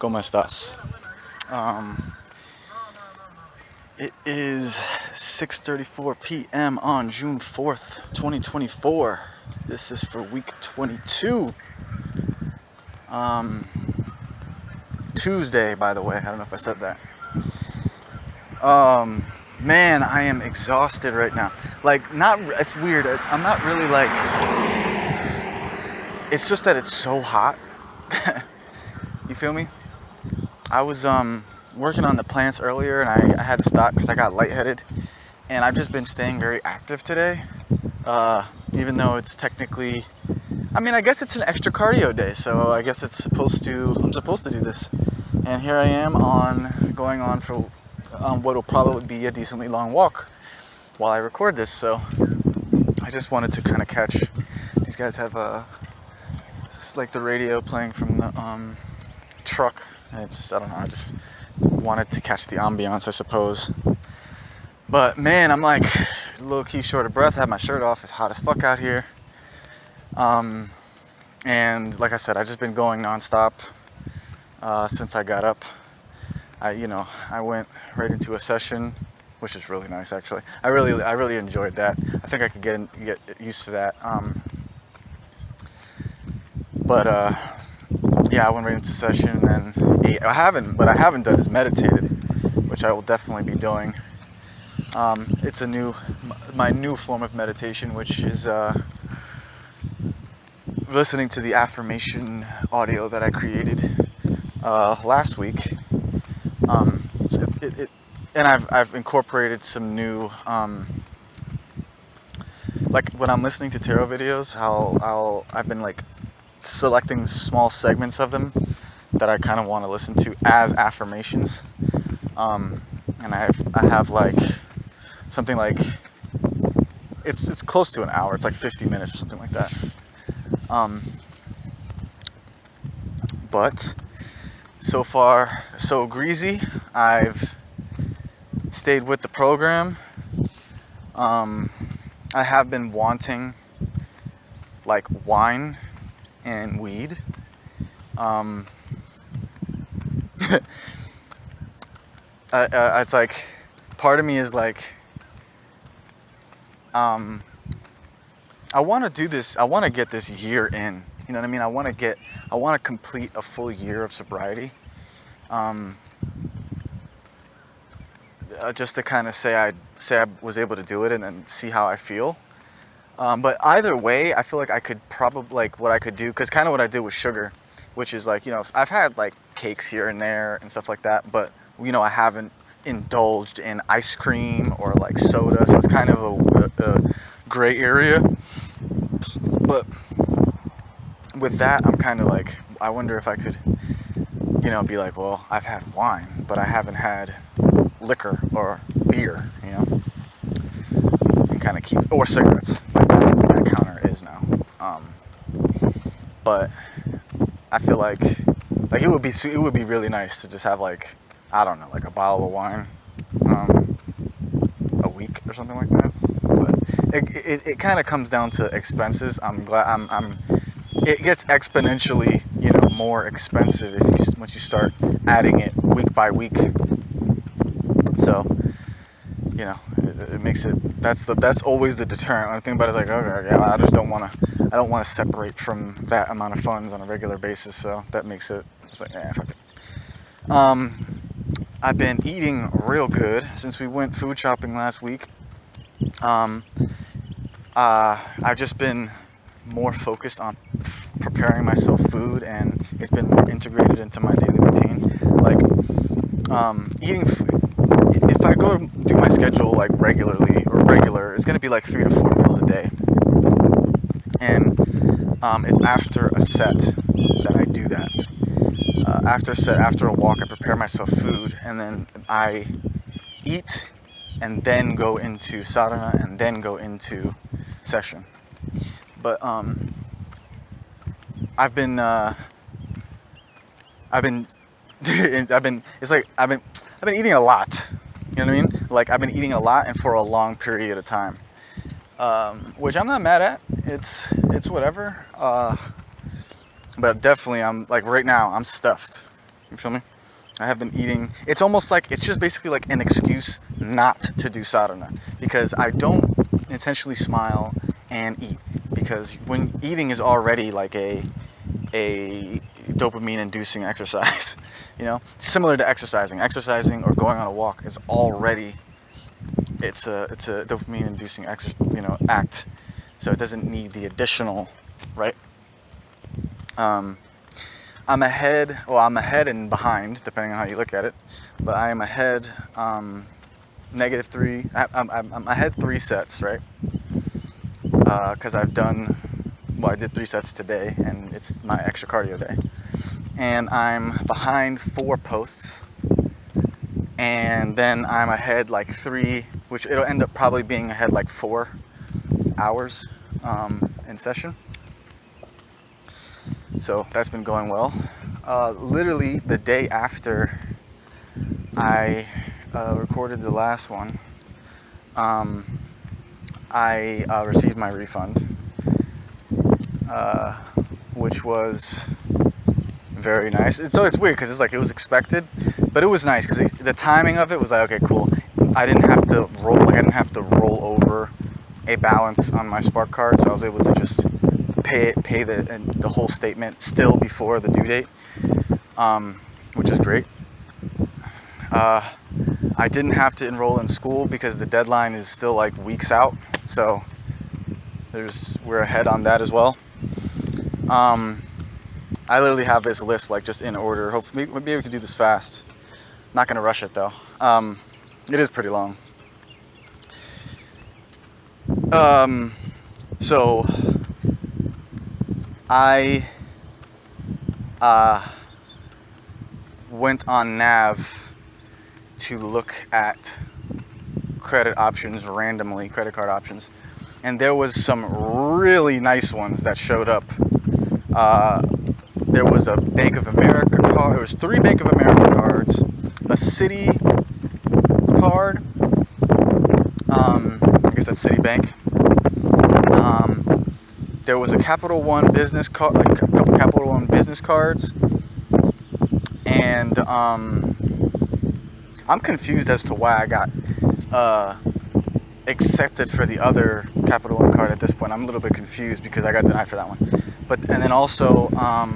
¿Cómo estás? It is 6:34 p.m. on June 4th, 2024. This is for week 22. Tuesday, by the way. I don't know if I said that. Man, I am exhausted right now. It's weird. I'm not really it's just that it's so hot. You feel me? I was working on the plants earlier, and I had to stop because I got lightheaded. And I've just been staying very active today, even though it's technically, I guess it's an extra cardio day, so I guess I'm supposed to do this. And here I am going on for what will probably be a decently long walk while I record this. So I just wanted to kind of catch. These guys have it's like the radio playing from the truck. I don't know. I just wanted to catch the ambiance, I suppose. But man, I'm like low-key short of breath. I have my shirt off. It's hot as fuck out here. And like I said, I've just been going nonstop since I got up. I went right into a session, which is really nice actually. I really enjoyed that. I think I could get used to that. Yeah, I went right into session and then ate. I haven't done is meditated, which I will definitely be doing. It's my new form of meditation, which is listening to the affirmation audio that I created last week. And I've incorporated some new like when I'm listening to tarot videos, I've been like selecting small segments of them that I kind of want to listen to as affirmations. And I have like something like it's close to an hour. It's like 50 minutes or something like that. But so far so greasy. I've stayed with the program. I have been wanting like wine and weed. It's like part of me is like I want to do this. I want to get this year in. You know what I mean? I want to complete a full year of sobriety. Just to kind of say I was able to do it and then see how I feel. But either way, I feel like I could probably, like what I could do, because kind of what I did with sugar, which is like, I've had like cakes here and there and stuff like that, but I haven't indulged in ice cream or like soda, so it's kind of a gray area. But with that, I'm kind of like, I wonder if I could, be like, well, I've had wine, but I haven't had liquor or beer, and kind of keep, or cigarettes, like that's what that counter is now. But I feel like it would be really nice to just have like, I don't know, like a bottle of wine a week or something like that. But it kind of comes down to expenses. It gets exponentially more expensive once you start adding it week by week. So it makes it, that's always the deterrent. I think about it, it's like, okay, yeah, I don't want to separate from that amount of funds on a regular basis. So that makes it, it's like, fuck it. I've been eating real good since we went food shopping last week. I've just been more focused on preparing myself food, and it's been more integrated into my daily routine. Like eating food, if I go to do my schedule like regular, it's gonna be like 3 to 4 meals a day, and it's after a set that I do that. After a walk, I prepare myself food, and then I eat, and then go into sadhana, and then go into session. But I've been eating a lot. You know what I mean? Like I've been eating a lot and for a long period of time, which I'm not mad at. It's whatever. But definitely, I'm like right now I'm stuffed. You feel me? I have been eating. It's almost like it's just basically like an excuse not to do sadhana because I don't intentionally smile and eat because when eating is already like a dopamine inducing exercise, you know, similar to exercising. Exercising or going on a walk is already it's a dopamine inducing act, so it doesn't need the additional, right? I'm ahead and behind, depending on how you look at it. But I am ahead, -3. I'm ahead 3 sets, right? Because I did 3 sets today, and it's my extra cardio day. And I'm behind 4 posts, and then I'm ahead like 3, which it'll end up probably being ahead like 4 hours in session. So that's been going well. Literally the day after I recorded the last one, I received my refund, which was very nice. It's weird because it's like it was expected, but it was nice because the timing of it was like, okay, cool. I didn't have to roll over a balance on my Spark card, so I was able to just pay the whole statement still before the due date, which is great. I didn't have to enroll in school because the deadline is still like weeks out, so we're ahead on that as well. I literally have this list like just in order. Hopefully, maybe we can do this fast. Not gonna rush it though. It is pretty long. So I went on Nav to look at credit card options, and there was some really nice ones that showed up. There was a Bank of America card. There was 3 Bank of America cards, a Citi card. I guess that's Citibank. There was a Capital One business card, like a couple Capital One business cards, and I'm confused as to why I got accepted for the other Capital One card at this point. I'm a little bit confused because I got denied for that one. And then also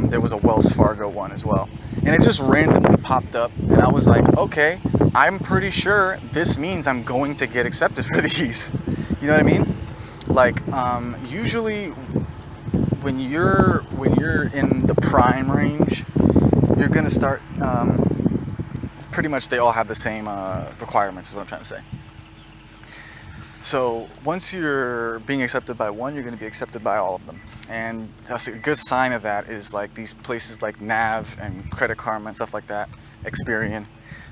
there was a Wells Fargo one as well, and it just randomly popped up, and I was like, okay, I'm pretty sure this means I'm going to get accepted for these. You know what I mean? Like usually when you're in the prime range, you're gonna start. Pretty much, they all have the same requirements. Is what I'm trying to say. So once you're being accepted by one, you're going to be accepted by all of them. And that's a good sign of that is like these places like Nav and Credit Karma and stuff like that, Experian,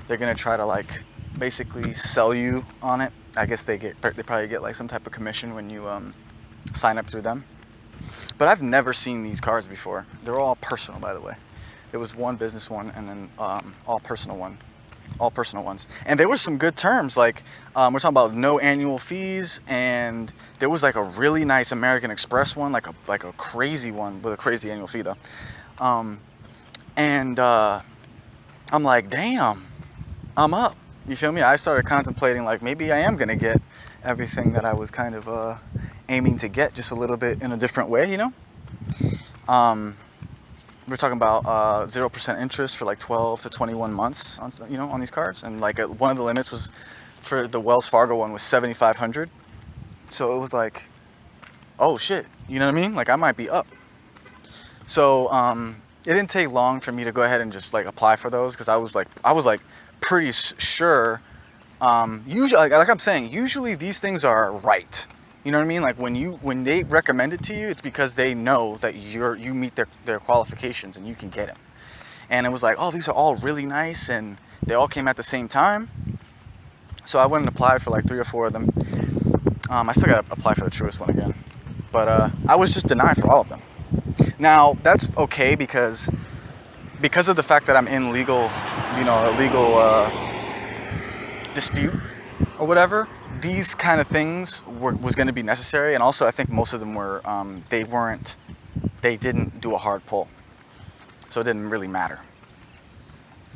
they're going to try to like basically sell you on it. I guess they probably get like some type of commission when you sign up through them. But I've never seen these cards before. They're all personal, by the way. It was one business one and then all personal ones. And there were some good terms, like we're talking about no annual fees, and there was like a really nice American Express one, like a crazy one with a crazy annual fee though. And I'm like, damn, I'm up. You feel me? I started contemplating like maybe I am gonna get everything that I was kind of aiming to get, just a little bit in a different way, you know. We're talking about 0% interest for like 12 to 21 months on these cards, and like one of the limits was for the Wells Fargo one was $7,500. So it was like, oh shit, you know what I mean? Like I might be up. So it didn't take long for me to go ahead and just like apply for those, because I was like pretty sure. Usually, like I'm saying, usually these things are right. You know what I mean? Like when they recommend it to you, it's because they know that you meet their qualifications and you can get them. And it was like, oh, these are all really nice, and they all came at the same time. So I went and applied for like 3 or 4 of them. I still gotta apply for the Truist one again, but I was just denied for all of them. Now that's okay because of the fact that I'm in a legal dispute or whatever. These kind of things was going to be necessary, and also I think most of them were they didn't do a hard pull, so it didn't really matter.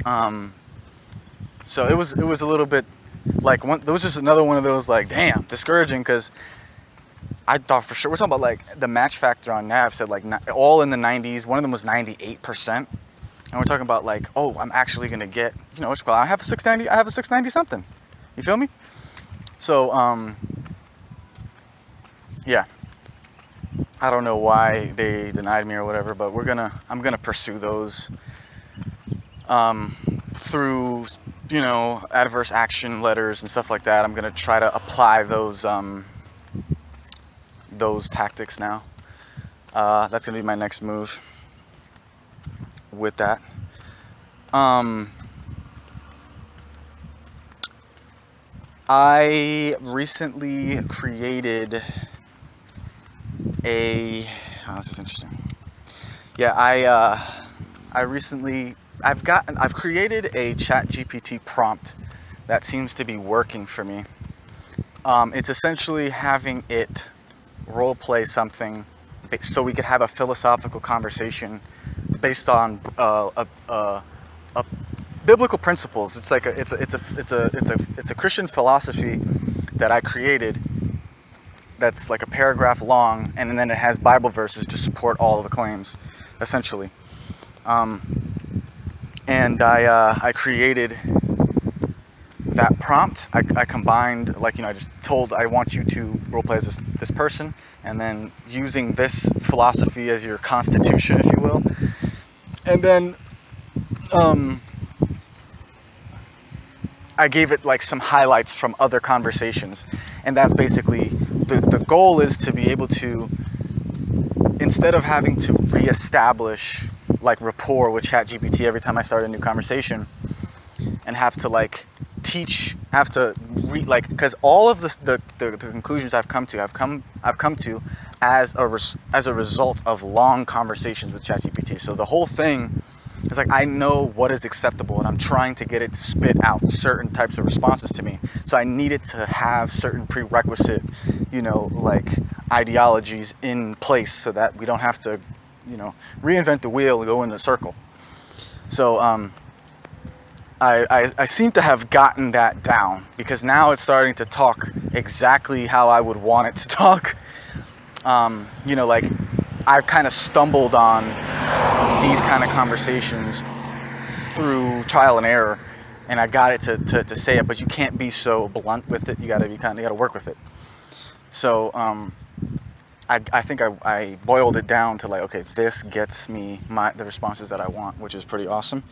So it was a little bit like there was just another one of those like damn discouraging, because I thought for sure we're talking about like the match factor on Nav said like all in the 90s. One of them was 98%, and we're talking about like, oh, I'm actually gonna get, I have a 690. I have a 690 something. You feel me? So yeah. I don't know why they denied me or whatever, but I'm gonna pursue those through adverse action letters and stuff like that. I'm gonna try to apply those tactics now. That's gonna be my next move with that. I recently created this is interesting. Yeah, I've created a ChatGPT prompt that seems to be working for me. It's essentially having it role play something so we could have a philosophical conversation based on biblical principles. It's like it's a Christian philosophy that I created. That's like a paragraph long, and then it has Bible verses to support all of the claims, essentially. And I created that prompt. I combined, like, I just told, I want you to roleplay as this person, and then using this philosophy as your constitution, if you will. And then I gave it like some highlights from other conversations, and that's basically the goal is to be able to, instead of having to reestablish like rapport with ChatGPT every time I start a new conversation, and have to like because all of the conclusions I've come to as a result of long conversations with ChatGPT. So the whole thing is like, I know what is acceptable, and I'm trying to get it to spit out certain types of responses to me. So I need it to have certain prerequisite, like ideologies in place, so that we don't have to, reinvent the wheel and go in a circle. So I seem to have gotten that down, because now it's starting to talk exactly how I would want it to talk. Like I've kind of stumbled on these kind of conversations through trial and error, and I got it to say it, but you can't be so blunt with it. You gotta work with it. So I think I boiled it down to like, okay, this gets me the responses that I want, which is pretty awesome.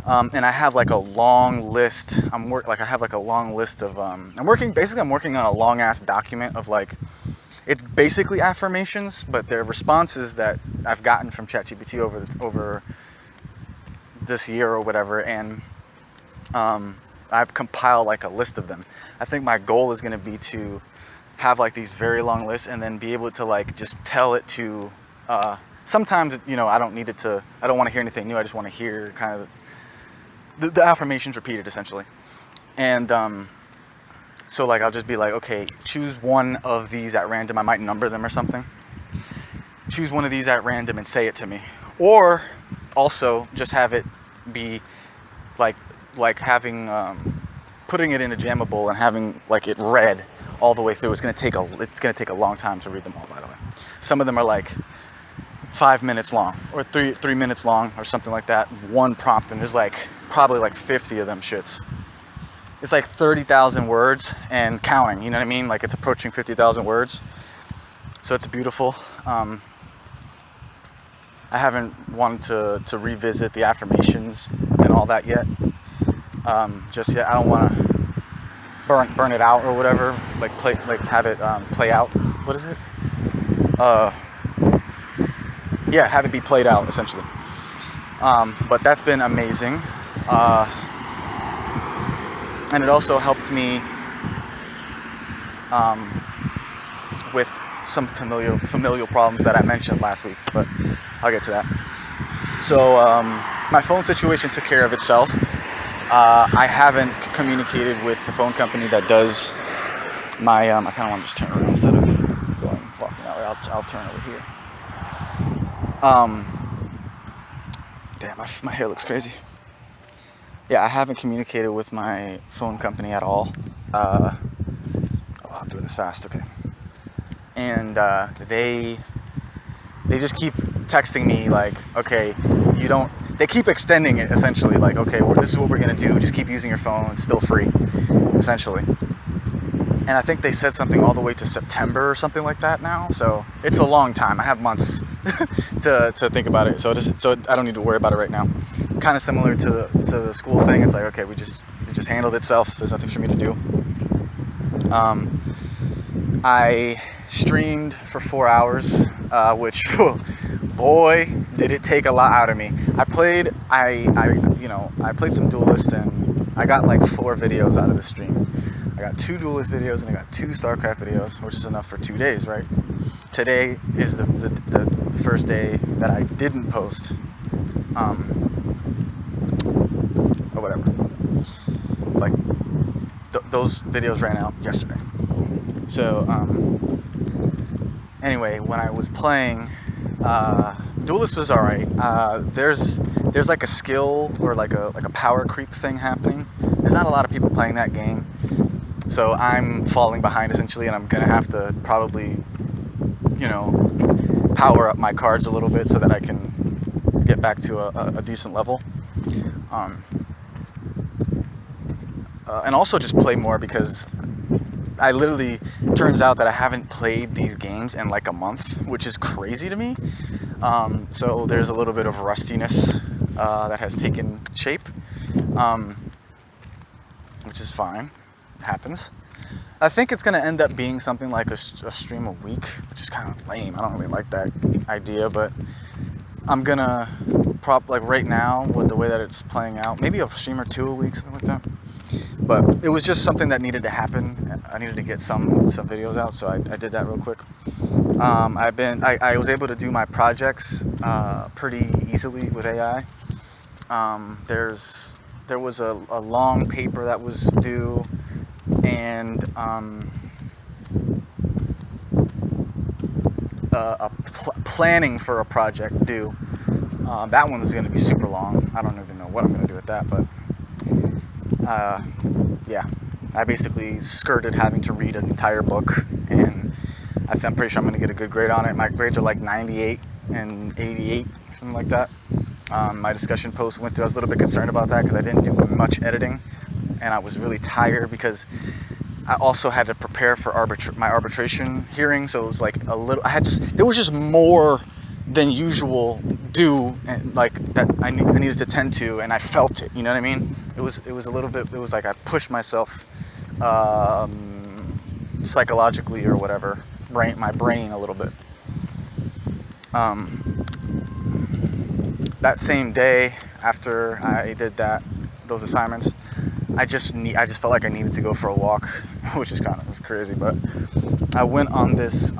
And I have like a long list. I'm working on a long ass document of like, it's basically affirmations, but they're responses that I've gotten from ChatGPT over this year or whatever, and I've compiled like a list of them. I think my goal is going to be to have like these very long lists, and then be able to like just tell it to. Sometimes I don't need it to. I don't want to hear anything new. I just want to hear kind of the affirmations repeated, essentially, and so like I'll just be like, okay, choose one of these at random. I might number them or something. Choose one of these at random and say it to me. Or also just have it be like having putting it in a Jammable and having like it read all the way through. It's gonna take a long time to read them all, by the way. Some of them are like 5 minutes long, or 3 minutes long, or something like that. One prompt, and there's like probably like 50 of them shits. It's like 30,000 words and counting, you know what I mean? Like it's approaching 50,000 words. So it's beautiful. I haven't wanted to revisit the affirmations and all that yet. Just yet. I don't want to burn it out or whatever. Have it play out. What is it? Have it be played out, essentially. But that's been amazing. And it also helped me with some familial problems that I mentioned last week, but I'll get to that. So my phone situation took care of itself. I haven't communicated with the phone company that does my. I kind of want to just turn around instead of walking that way. I'll turn over here. Damn, my hair looks crazy. yeah, I haven't communicated with my phone company at all. I'm doing this fast, okay. And they just keep texting me like, okay, you don't. They keep extending it essentially, like, okay, well, this is what we're gonna do. Just keep using your phone. It's still free, essentially. And I think they said something all the way to September or something like that now. So it's a long time. I have months to think about it. So I don't need to worry about it right now. Kind of similar to the school thing. It's like, okay, it just handled itself. There's nothing for me to do. I streamed for 4 hours, which, boy, did it take a lot out of me. I played some Duelist, and I got like 4 videos out of the stream. I got 2 Duelist videos and I got 2 StarCraft videos, which is enough for 2 days, right? Today is the first day that I didn't post, or whatever. Like, those videos ran out yesterday. So, anyway, when I was playing, Duelist was alright. There's like a skill or like a power creep thing happening. There's not a lot of people playing that game, so I'm falling behind essentially, and I'm gonna have to probably, power up my cards a little bit so that I can get back to a decent level. And also just play more, because turns out that I haven't played these games in like a month, which is crazy to me. So there's a little bit of rustiness that has taken shape, which is fine. It happens. I think it's going to end up being something like a stream a week, which is kind of lame. I don't really like that idea, but I'm going to like right now, with the way that it's playing out, maybe a stream or 2 a week, something like that. But it was just something that needed to happen. I needed to get some videos out, so I did that real quick. I was able to do my projects pretty easily with AI. There was a long paper that was due, and planning for a project due. That one is going to be super long. I don't even know what I'm going to do with that, but yeah, I basically skirted having to read an entire book, and I'm pretty sure I'm going to get a good grade on it. My grades are like 98 and 88, something like that. My discussion post went through. I was a little bit concerned about that because I didn't do much editing, and I was really tired because I also had to prepare for my arbitration hearing. So it was like there was just more than usual due, and like that I needed to tend to, and I felt it. You know what I mean? It was a little bit. It was like I pushed myself psychologically or whatever, my brain a little bit. That same day after I did those assignments, I just felt like I needed to go for a walk, which is kind of crazy, but I went on this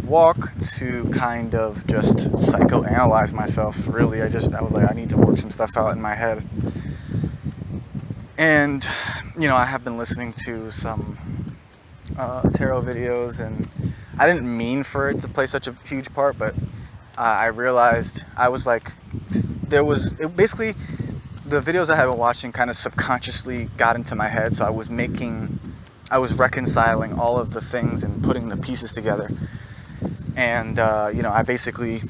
walk to kind of just psychoanalyze myself. Really, I was like, I need to work some stuff out in my head. And I have been listening to some tarot videos, and I didn't mean for it to play such a huge part, but I realized I was like, basically the videos I had been watching kind of subconsciously got into my head, so I was reconciling all of the things and putting the pieces together. And I basically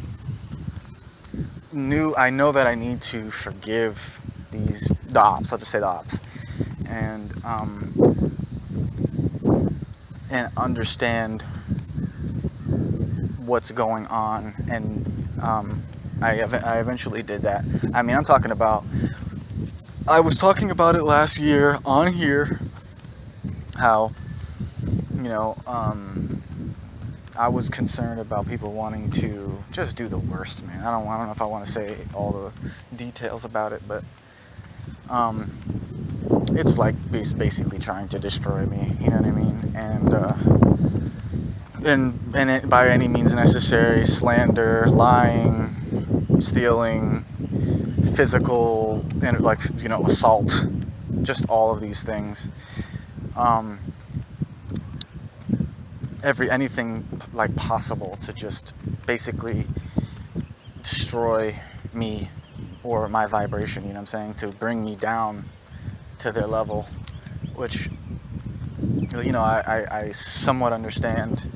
I know that I need to forgive the ops. I'll just say the ops, and understand what's going on. And I eventually did that. I mean, I was talking about it last year on here, how I was concerned about people wanting to just do the worst, man. I don't know if I want to say all the details about it, but it's like basically trying to destroy me, you know what I mean? And it, by any means necessary, slander, lying, stealing, physical, and assault, just all of these things. Anything like possible to just basically destroy me or my vibration, you know what I'm saying, to bring me down to their level, which, you know, I somewhat understand,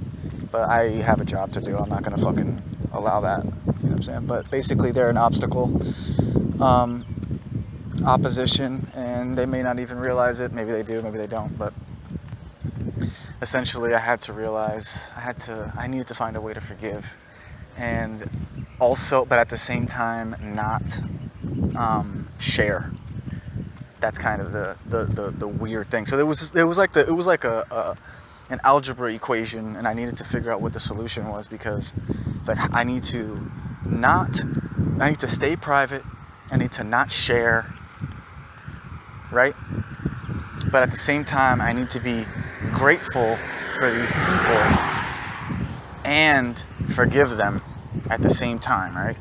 but I have a job to do. I'm not gonna fucking allow that, you know what I'm saying? But basically, they're an obstacle, opposition, and they may not even realize it. Maybe they do, maybe they don't, but essentially I had to realize I needed to find a way to forgive, and also, but at the same time, not share. That's kind of the weird thing. So it was like an algebra equation, and I needed to figure out what the solution was, because it's like I need to stay private, I need to not share, right? But at the same time, I need to be grateful for these people and forgive them at the same time, right?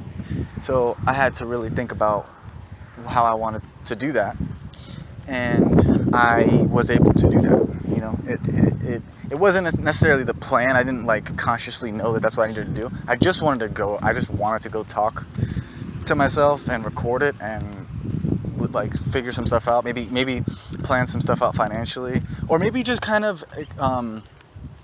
So I had to really think about how I wanted to do that, and I was able to do that. You know, it wasn't necessarily the plan. I didn't like consciously know that that's what I needed to do. I just wanted to go talk to myself and record it, and like figure some stuff out, maybe plan some stuff out financially, or maybe just kind of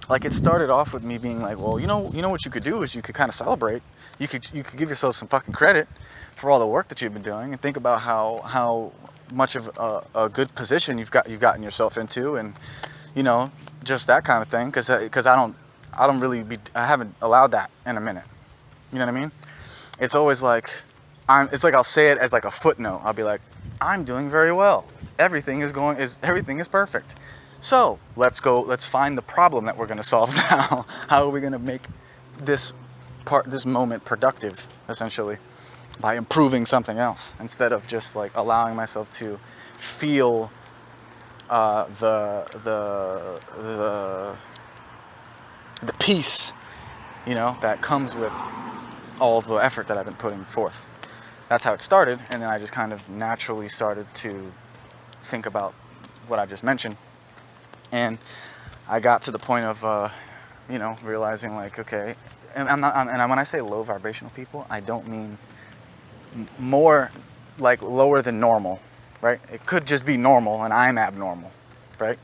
like, it started off with me being like, well, you know what you could do is you could kind of celebrate. You could give yourself some fucking credit for all the work that you've been doing, and think about how much of a good position you've gotten yourself into, and you know, just that kind of thing, because I haven't allowed that in a minute. You know what I mean? It's always like it's like I'll say it as like a footnote. I'll be like, I'm doing very well. Everything is perfect. So let's find the problem that we're going to solve now. How are we going to make this moment productive, essentially, by improving something else, instead of just like allowing myself to feel the peace, you know, that comes with all the effort that I've been putting forth. That's how it started, and then I just kind of naturally started to think about what I just mentioned, and I got to the point of, you know, realizing like, okay, and when I say low vibrational people, I don't mean more like lower than normal, right? It could just be normal and I'm abnormal, right?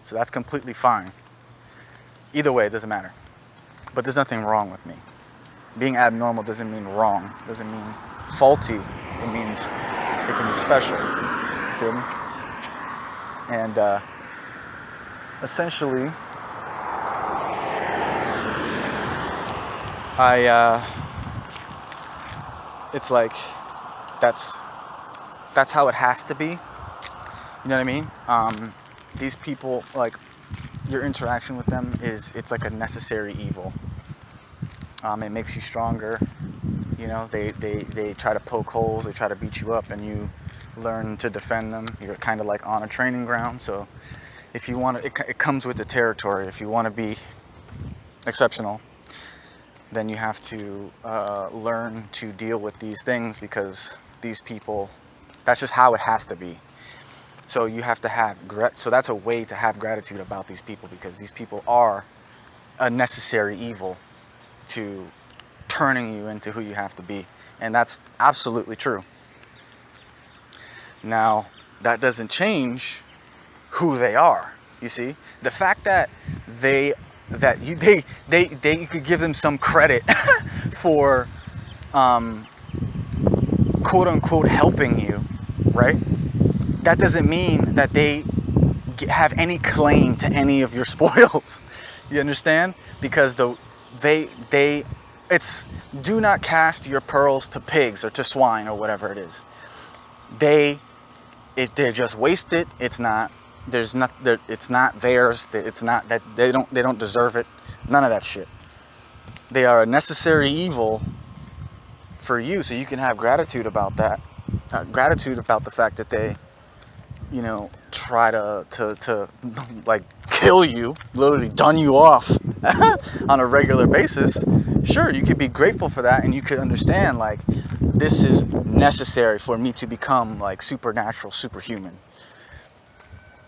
So that's completely fine. Either way, it doesn't matter. But there's nothing wrong with me. Being abnormal doesn't mean wrong, doesn't mean faulty. It means it can be special. You feel me? And essentially, it's like that's how it has to be. You know what I mean? These people, like, your interaction with them it's like a necessary evil. It makes you stronger. You know, they try to poke holes, they try to beat you up, and you learn to defend them. You're kind of like on a training ground. So if you want to, it comes with the territory. If you want to be exceptional, then you have to learn to deal with these things, because these people, that's just how it has to be. So you have to have so that's a way to have gratitude about these people, because these people are a necessary evil to turning you into who you have to be. And that's absolutely true. Now, that doesn't change who they are. You see, the fact that you could give them some credit for quote unquote helping you, right? That doesn't mean that they have any claim to any of your spoils. You understand? Because it's do not cast your pearls to pigs or to swine or whatever it is. They're just wasted. It's not theirs. It's not that they don't deserve it. None of that shit. They are a necessary evil for you, so you can have gratitude about that. Gratitude about the fact that they, you know, try to like kill you, literally done you off on a regular basis. Sure, you could be grateful for that, and you could understand like, this is necessary for me to become like supernatural, superhuman.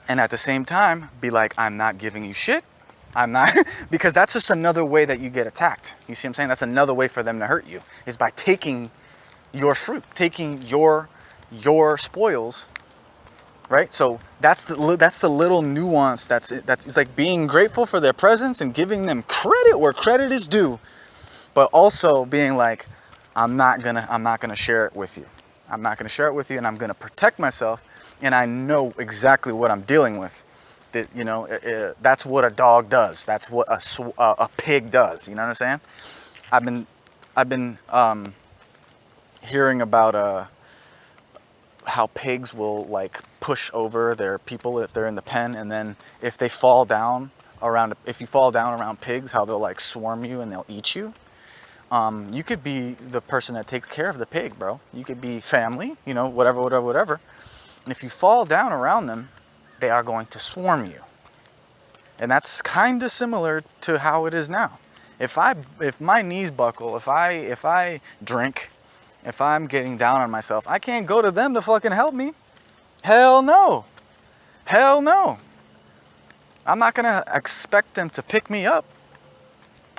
And at the same time, be like, I'm not giving you shit. I'm not, because that's just another way that you get attacked. You see what I'm saying? That's another way for them to hurt you, is by taking your fruit, taking your spoils, right? So that's the little nuance. That's it's like being grateful for their presence and giving them credit where credit is due, but also being like, I'm not gonna share it with you. I'm not gonna share it with you, and I'm gonna protect myself. And I know exactly what I'm dealing with. That, you know, that's what a dog does. That's what a pig does. You know what I'm saying? I've been hearing about how pigs will like push over their people if they're in the pen, and then if you fall down around pigs, how they'll like swarm you and they'll eat you. You could be the person that takes care of the pig, bro. You could be family, you know, whatever. And if you fall down around them, they are going to swarm you. And that's kind of similar to how it is now. If my knees buckle, if I drink, if I'm getting down on myself, I can't go to them to fucking help me. Hell no. Hell no. I'm not gonna expect them to pick me up.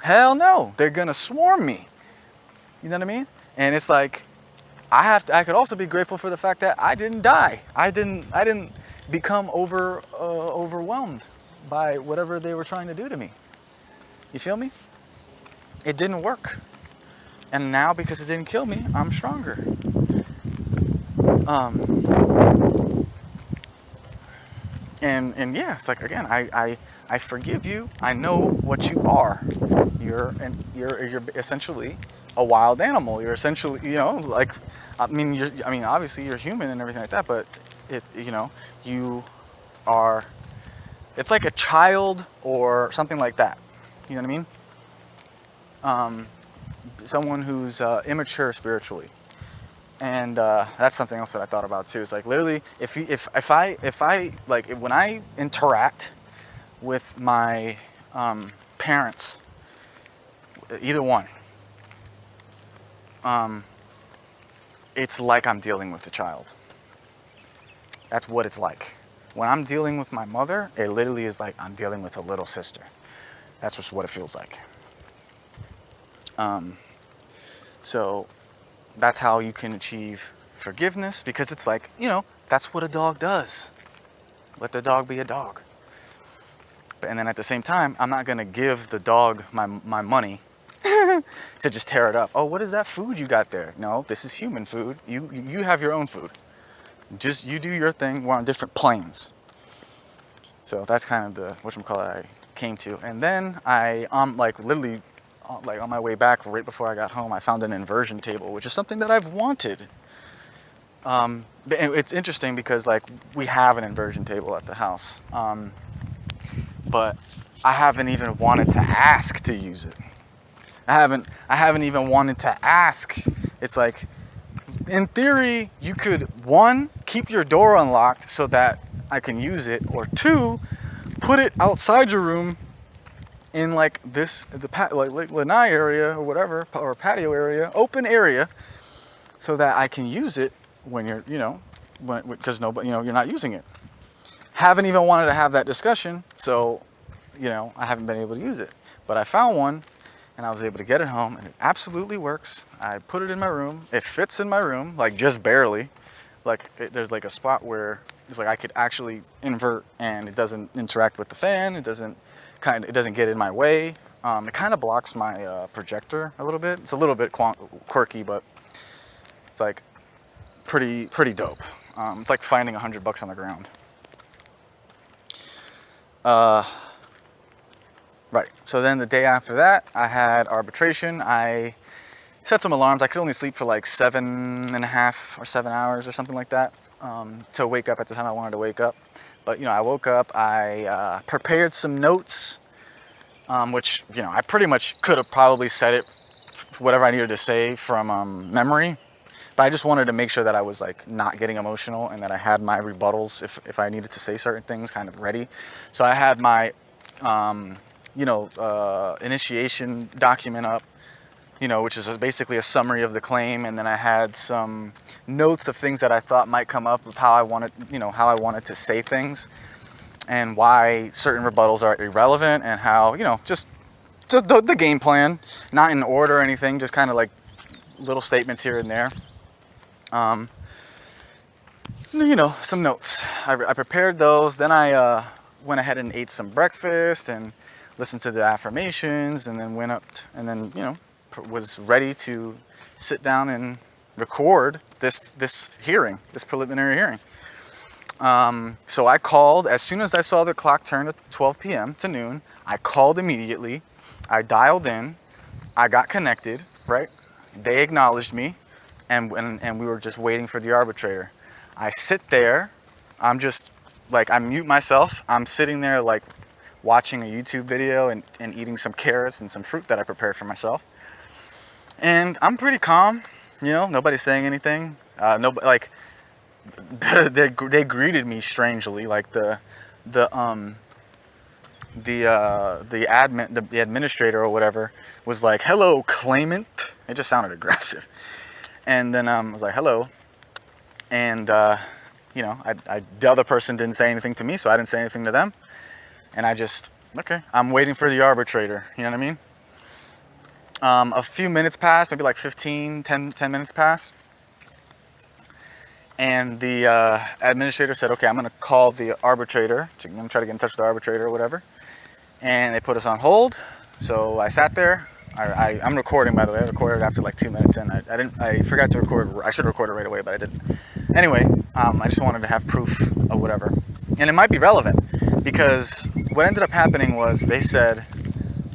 Hell no. They're gonna swarm me. You know what I mean? And it's like, I could also be grateful for the fact that I didn't die. I didn't become overwhelmed by whatever they were trying to do to me. You feel me? It didn't work. And now, because it didn't kill me, I'm stronger. And yeah, it's like, again, I forgive you. I know what you are. You're essentially a wild animal. You're essentially, you know, like, obviously you're human and everything like that, but you are, it's like a child or something like that. You know what I mean? Someone who's immature spiritually. And that's something else that I thought about too. It's like, literally, if I like, when I interact with my parents, either one, it's like I'm dealing with the child. That's what it's like. When I'm dealing with my mother, it literally is like I'm dealing with a little sister. That's just what it feels like. So that's how you can achieve forgiveness, because it's like, you know, that's what a dog does. Let the dog be a dog. And then at the same time, I'm not gonna give the dog my money to just tear it up. Oh, what is that food you got there? No, this is human food. You have your own food. Just you do your thing. We're on different planes. So that's kind of the whatchamacallit I came to. And then like literally, like on my way back, right before I got home, I found an inversion table, which is something that I've wanted. It's interesting because like we have an inversion table at the house, but I haven't even wanted to ask to use it. I haven't even wanted to ask. It's like, in theory, you could, one, keep your door unlocked so that I can use it, or two, put it outside your room in like like lanai area or whatever, or patio area, open area, so that I can use it when you're, because nobody, you're not using it. Haven't even wanted to have that discussion, so, I haven't been able to use it. But I found one, and I was able to get it home, and it absolutely works. I put it in my room. It fits in my room, like just barely. Like there's like a spot where it's like I could actually invert, and it doesn't interact with the fan. It doesn't get in my way. It kind of blocks my projector a little bit. It's a little bit quirky, but it's like pretty dope. It's like finding $100 on the ground. Right. So then the day after that, I had arbitration. I set some alarms. I could only sleep for like 7.5 or 7 hours or something like that, to wake up at the time I wanted to wake up. But, I woke up, I prepared some notes, which, I pretty much could have probably said it, whatever I needed to say from memory. But I just wanted to make sure that I was like not getting emotional, and that I had my rebuttals if I needed to say certain things kind of ready. So I had my initiation document up, which is basically a summary of the claim, and then I had some notes of things that I thought might come up of how I wanted to say things, and why certain rebuttals are irrelevant, and how, just the game plan, not in order or anything, just kind of like little statements here and there. Some notes. I prepared those. Then I went ahead and ate some breakfast and listened to the affirmations, and then went up and then was ready to sit down and record this hearing, this preliminary hearing. So I called as soon as I saw the clock turn to 12 p.m. to noon. I called immediately. I dialed in. I got connected. Right? They acknowledged me, and we were just waiting for the arbitrator. I sit there. I'm just like, I mute myself. I'm sitting there like watching a YouTube video and eating some carrots and some fruit that I prepared for myself. And I'm pretty calm. Nobody's saying anything. Nobody, like, they greeted me strangely. Like the administrator or whatever was like, "Hello, claimant." It just sounded aggressive. And then I was like, "Hello," and the other person didn't say anything to me, so I didn't say anything to them. And I just, okay, I'm waiting for the arbitrator. You know what I mean? A few minutes passed, maybe like 10 minutes passed. And the administrator said, okay, I'm going to call the arbitrator. I'm going to try to get in touch with the arbitrator or whatever. And they put us on hold. So I sat there. I'm recording, by the way. I recorded after like 2 minutes in. I forgot to record. I should have recorded right away, but I didn't. Anyway, I just wanted to have proof of whatever. And it might be relevant because what ended up happening was they said,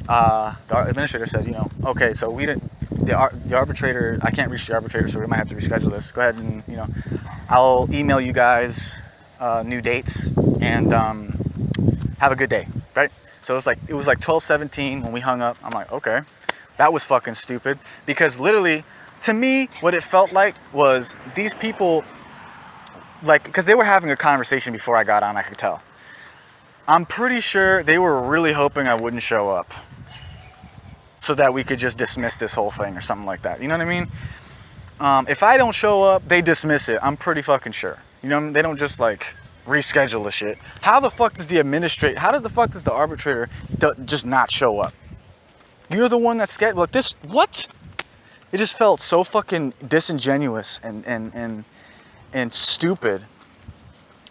the administrator said, okay, so we didn't, the arbitrator, I can't reach the arbitrator, so we might have to reschedule this. Go ahead and, I'll email you guys new dates and have a good day, right? So it was like 12:17 when we hung up. I'm like, okay, that was fucking stupid, because literally, to me, what it felt like was these people, like, because they were having a conversation before I got on, I could tell. I'm pretty sure they were really hoping I wouldn't show up so that we could just dismiss this whole thing or something like that. You know what I mean? If I don't show up, they dismiss it. I'm pretty fucking sure. They don't just like reschedule the shit. How the fuck does the arbitrator just not show up? You're the one that scheduled like this. What? It just felt so fucking disingenuous and stupid.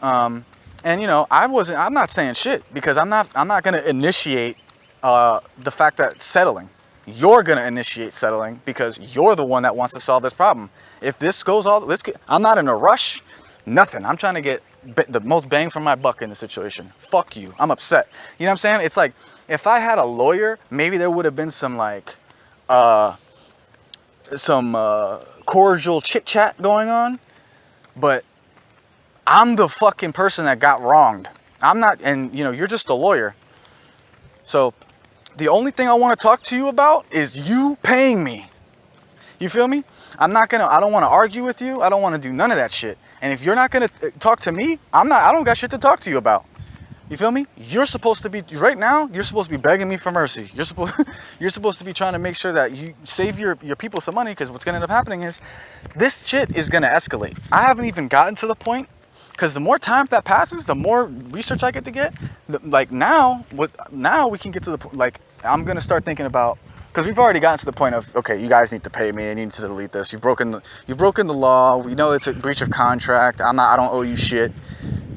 And I'm not saying shit because I'm not going to initiate the fact that settling. You're going to initiate settling because you're the one that wants to solve this problem. If this goes I'm not in a rush, nothing. I'm trying to get the most bang for my buck in the situation. Fuck you. I'm upset. You know what I'm saying? It's like, if I had a lawyer, maybe there would have been some like, cordial chit chat going on, but I'm the fucking person that got wronged. I'm not, and you're just a lawyer. So the only thing I want to talk to you about is you paying me. You feel me? I don't want to argue with you. I don't want to do none of that shit. And if you're not going to talk to me, I don't got shit to talk to you about. You feel me? You're supposed to be, right now, you're supposed to be begging me for mercy. You're supposed to be trying to make sure that you save your people some money, because what's going to end up happening is this shit is going to escalate. I haven't even gotten to the point, because the more time that passes, the more research I get to get. Now we can get to the point, like, I'm going to start thinking about, because we've already gotten to the point of, okay, you guys need to pay me. I need to delete this. You've broken the law. We know it's a breach of contract. I don't owe you shit.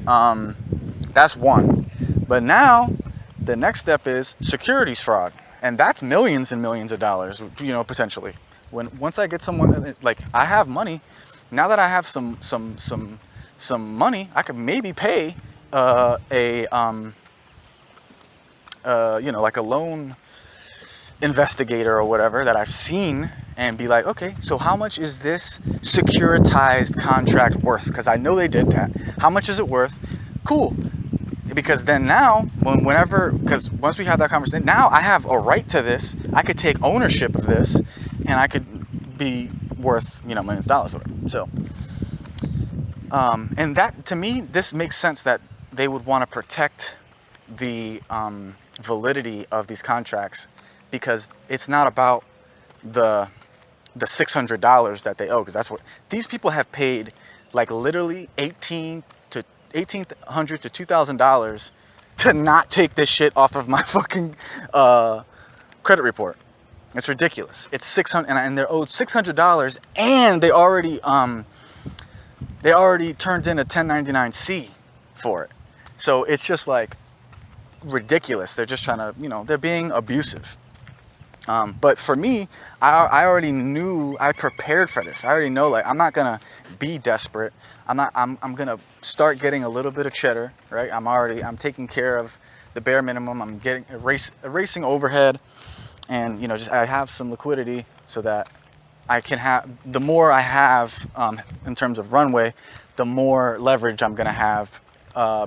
That's one. But now the next step is securities fraud, and that's millions and millions of dollars, potentially. Once I get someone, like, I have money, now that I have some money, I could maybe pay like a loan investigator or whatever that I've seen, and be like, okay, so how much is this securitized contract worth? Because I know they did that. How much is it worth? Cool. Because then now, because once we have that conversation, now I have a right to this. I could take ownership of this, and I could be worth, millions of dollars or whatever. So, and that, to me, this makes sense that they would want to protect the validity of these contracts, because it's not about the $600 that they owe, because that's what these people have paid, like literally $1,800 to $2,000 to not take this shit off of my fucking credit report. It's ridiculous. It's $600, and they're owed $600, and they already they already turned in a 1099-C for it. So it's just like ridiculous. They're just trying to, they're being abusive. But for me, I already knew, I prepared for this. I already know, like, I'm not gonna be desperate. I'm gonna start getting a little bit of cheddar, right? I'm taking care of the bare minimum. I'm getting erasing overhead, and just I have some liquidity so that I can have, the more I have in terms of runway, the more leverage I'm gonna have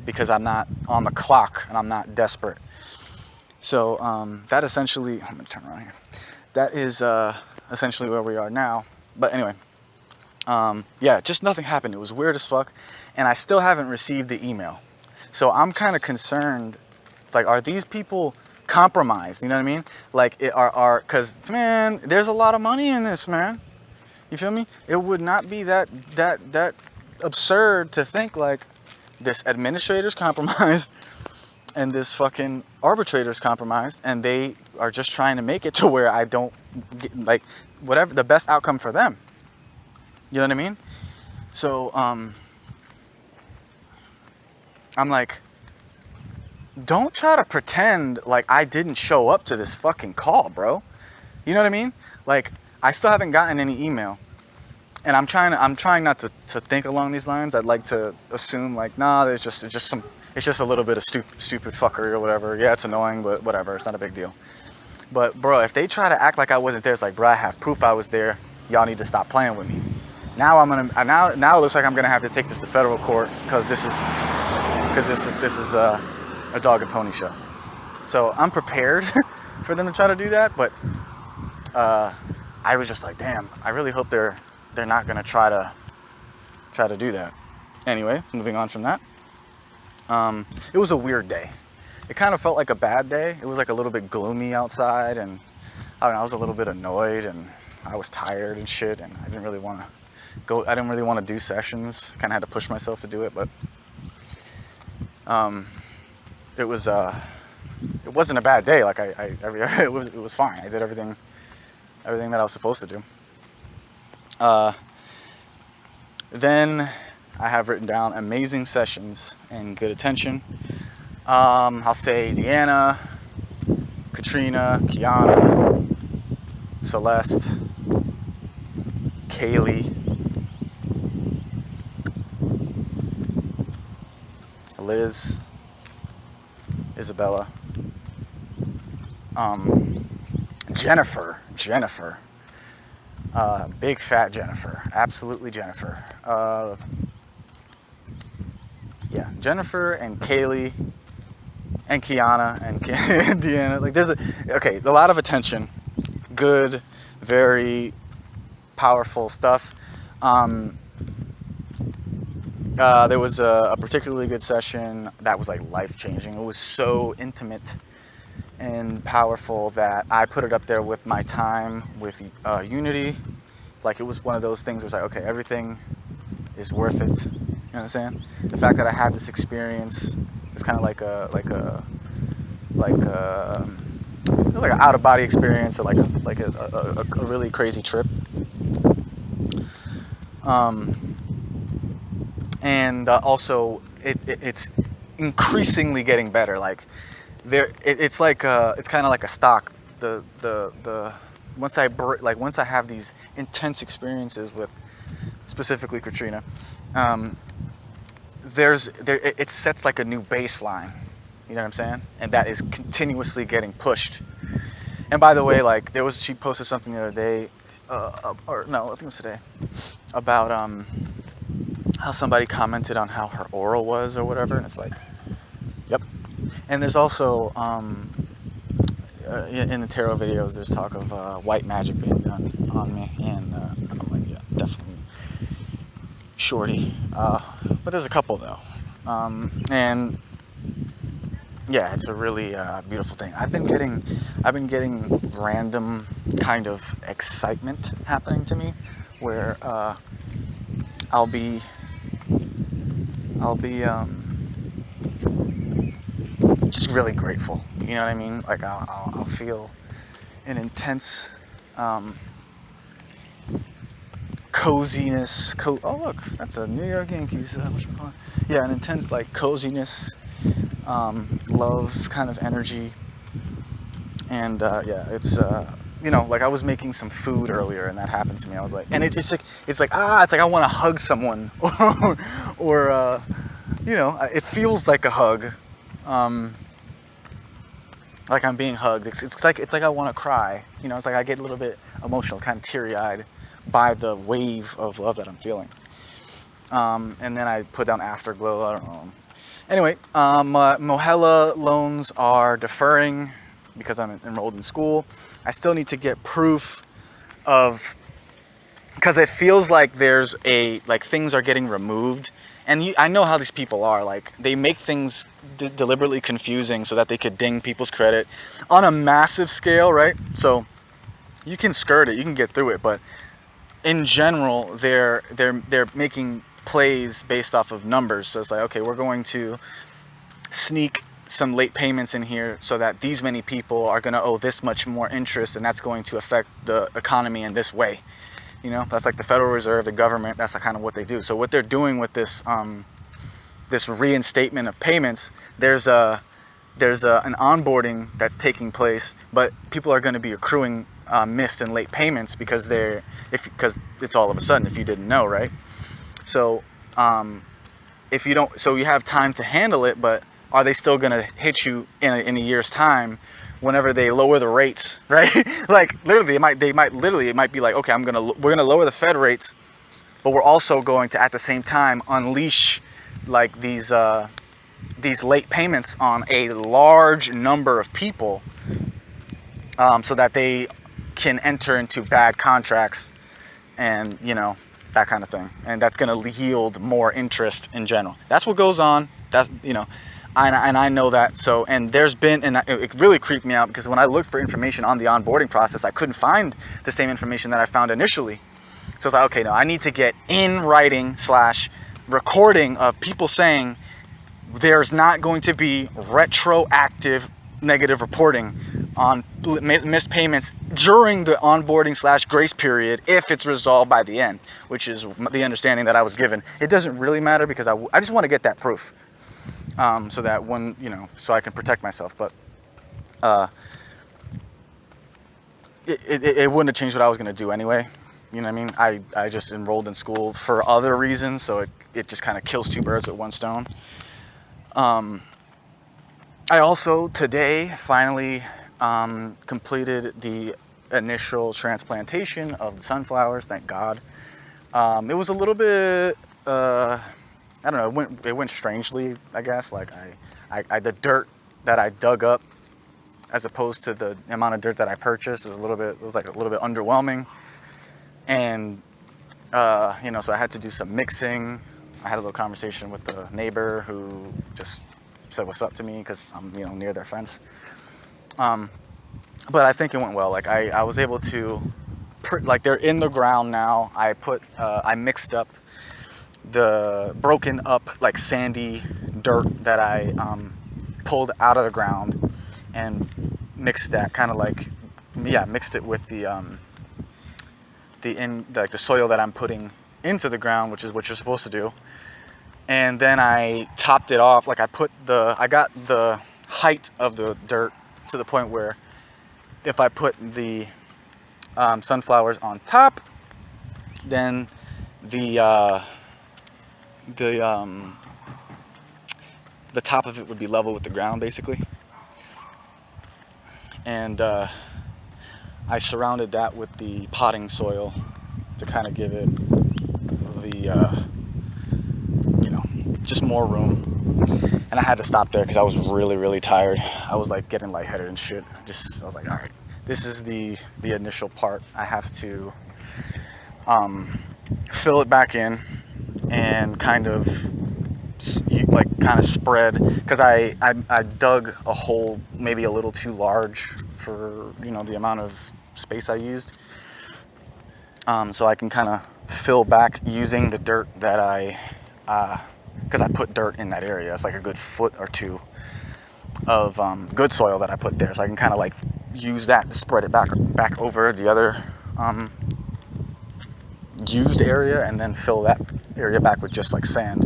because I'm not on the clock and I'm not desperate. So that essentially, I'm gonna turn around here. That is essentially where we are now. But anyway, yeah, just nothing happened. It was weird as fuck, and I still haven't received the email. So I'm kind of concerned. It's like, are these people compromised? You know what I mean? Like, because man, there's a lot of money in this, man. You feel me? It would not be that absurd to think like this administrator's compromised and this fucking arbitrator's compromised, and they are just trying to make it to where I don't get, like, whatever the best outcome for them. You know what I mean? So I'm like, don't try to pretend like I didn't show up to this fucking call, bro. You know what I mean? Like, I still haven't gotten any email, and I'm trying not to think along these lines. I'd like to assume like, nah, it's just a little bit of stupid fuckery or whatever. Yeah, it's annoying, but whatever, it's not a big deal. But bro, if they try to act like I wasn't there, it's like, bro, I have proof I was there. Y'all need to stop playing with me. Now now it looks like I'm gonna have to take this to federal court because this is a dog and pony show. So I'm prepared for them to try to do that, but I was just like, damn, I really hope they're not gonna try to do that. Anyway, moving on from that. It was a weird day. It kind of felt like a bad day. It was like a little bit gloomy outside, and I don't know, I was a little bit annoyed, and I was tired and shit, and I didn't really want to go. I didn't really want to do sessions. Kind of had to push myself to do it, but it wasn't a bad day. Like it was fine. I did everything that I was supposed to do. Then I have written down amazing sessions and good attention. I'll say Deanna, Katrina, Kiana, Celeste, Kaylee, Liz, Isabella, Jennifer, big fat Jennifer, absolutely Jennifer. Yeah, Jennifer and Kaylee and Kiana and Deanna. Like, there's a lot of attention, good, very powerful stuff. There was a particularly good session that was like life-changing. It was so intimate and powerful that I put it up there with my time with Unity. Like, it was one of those things where it's like, okay, everything is worth it. You know what I'm saying? The fact that I had this experience is kind of like an out-of-body experience, or like a really crazy trip. And also it's increasingly getting better. Like, it's kind of like a stock. Once I have these intense experiences with specifically Katrina, it sets like a new baseline. You know what I'm saying? And that is continuously getting pushed. And by the way, like, she posted something the other day, or no, I think it was today, about how somebody commented on how her oral was or whatever, and it's like, yep. And there's also in the tarot videos, there's talk of white magic being done on me, and I'm like, yeah, definitely shorty. But there's a couple though, and yeah, it's a really beautiful thing. I've been getting random kind of excitement happening to me, where I'll be just really grateful. You know what I mean? Like, I'll feel an intense coziness. Oh look, that's a New York Yankees. Yeah, an intense like coziness, love kind of energy, and yeah, it's like I was making some food earlier, and that happened to me. I was like, and it's like I want to hug someone, or it feels like a hug, like I'm being hugged. It's like I want to cry. It's like I get a little bit emotional, kind of teary-eyed by the wave of love that I'm feeling. And then I put down afterglow. I don't know. Anyway, Mohela loans are deferring because I'm enrolled in school. I still need to get proof of, because it feels like there's things are getting removed. And I know how these people are. Like, they make things deliberately confusing so that they could ding people's credit on a massive scale, right? So you can skirt it, you can get through it, but in general, they're making plays based off of numbers. So it's like, okay, we're going to sneak some late payments in here so that these many people are going to owe this much more interest, and that's going to affect the economy in this way. That's like the Federal Reserve, the government. That's kind of what they do. So what they're doing with this this reinstatement of payments, there's an onboarding that's taking place, but people are going to be accruing missed and late payments because it's all of a sudden, if you didn't know, right? So if you don't, so you have time to handle it, but are they still going to hit you in a year's time whenever they lower the rates, right? Like, literally, it might be like, okay, we're going to lower the Fed rates, but we're also going to, at the same time, unleash like these late payments on a large number of people, so that they can enter into bad contracts and, that kind of thing. And that's going to yield more interest in general. That's what goes on. That's, and I know that. So, and there's been, and it really creeped me out because when I looked for information on the onboarding process, I couldn't find the same information that I found initially. So it's like, okay, no, I need to get in writing / recording of people saying there's not going to be retroactive negative reporting on missed payments during the onboarding / grace period if it's resolved by the end, which is the understanding that I was given. It doesn't really matter because I just want to get that proof, so that when, so I can protect myself. But it wouldn't have changed what I was going to do anyway. You know what I mean? I just enrolled in school for other reasons, so it just kind of kills two birds with one stone. I also today finally completed the initial transplantation of the sunflowers, thank God. It was a little bit, I don't know, it went strangely, I guess. Like the dirt that I dug up as opposed to the amount of dirt that I purchased was a little bit underwhelming. And, so I had to do some mixing. I had a little conversation with the neighbor who just said what's up to me because I'm, near their fence. But I think it went well. Like I was able to, like, they're in the ground now. I mixed up the broken up, like, sandy dirt that I pulled out of the ground and mixed that mixed it with the soil that I'm putting into the ground, which is what you're supposed to do. And then I topped it off. Like I got the height of the dirt to the point where if I put the sunflowers on top, then the top of it would be level with the ground, basically. And I surrounded that with the potting soil to kind of give it the just more room. And I had to stop there because I was really, really tired. I was like getting lightheaded and shit. I was like, all right, this is the initial part. I have to fill it back in and kind of spread, because I dug a hole maybe a little too large for the amount of space I used. So I can kind of fill back using the dirt that because I put dirt in that area. It's like a good foot or two of good soil that I put there, so I can kind of like use that to spread it back over the other used area and then fill that area back with just like sand.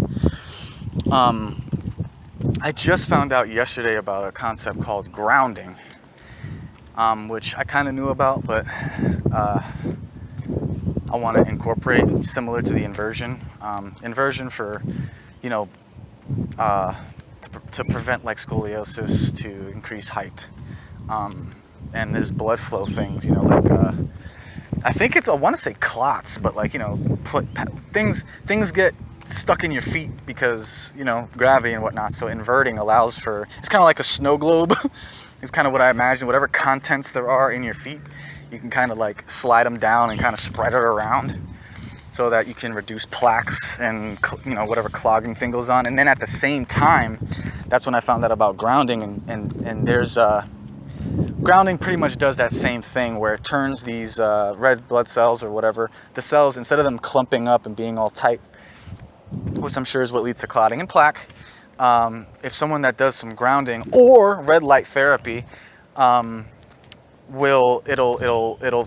I just found out yesterday about a concept called grounding, which I kind of knew about, but I want to incorporate, similar to the inversion. Inversion for, you know, to prevent like scoliosis, to increase height. And there's blood flow things, you know, like I think I want to say clots, but like, you know, things get stuck in your feet because, you know, gravity and whatnot. So inverting allows for, it's kind of like a snow globe. It's kind of what I imagine. Whatever contents there are in your feet, you can kind of like slide them down and kind of spread it around so that you can reduce plaques and, you know, whatever clogging thing goes on. And then at the same time, that's when I found out about grounding, and there's grounding pretty much does that same thing where it turns these red blood cells or whatever, the cells, instead of them clumping up and being all tight, which I'm sure is what leads to clotting and plaque. If someone that does some grounding or red light therapy, it'll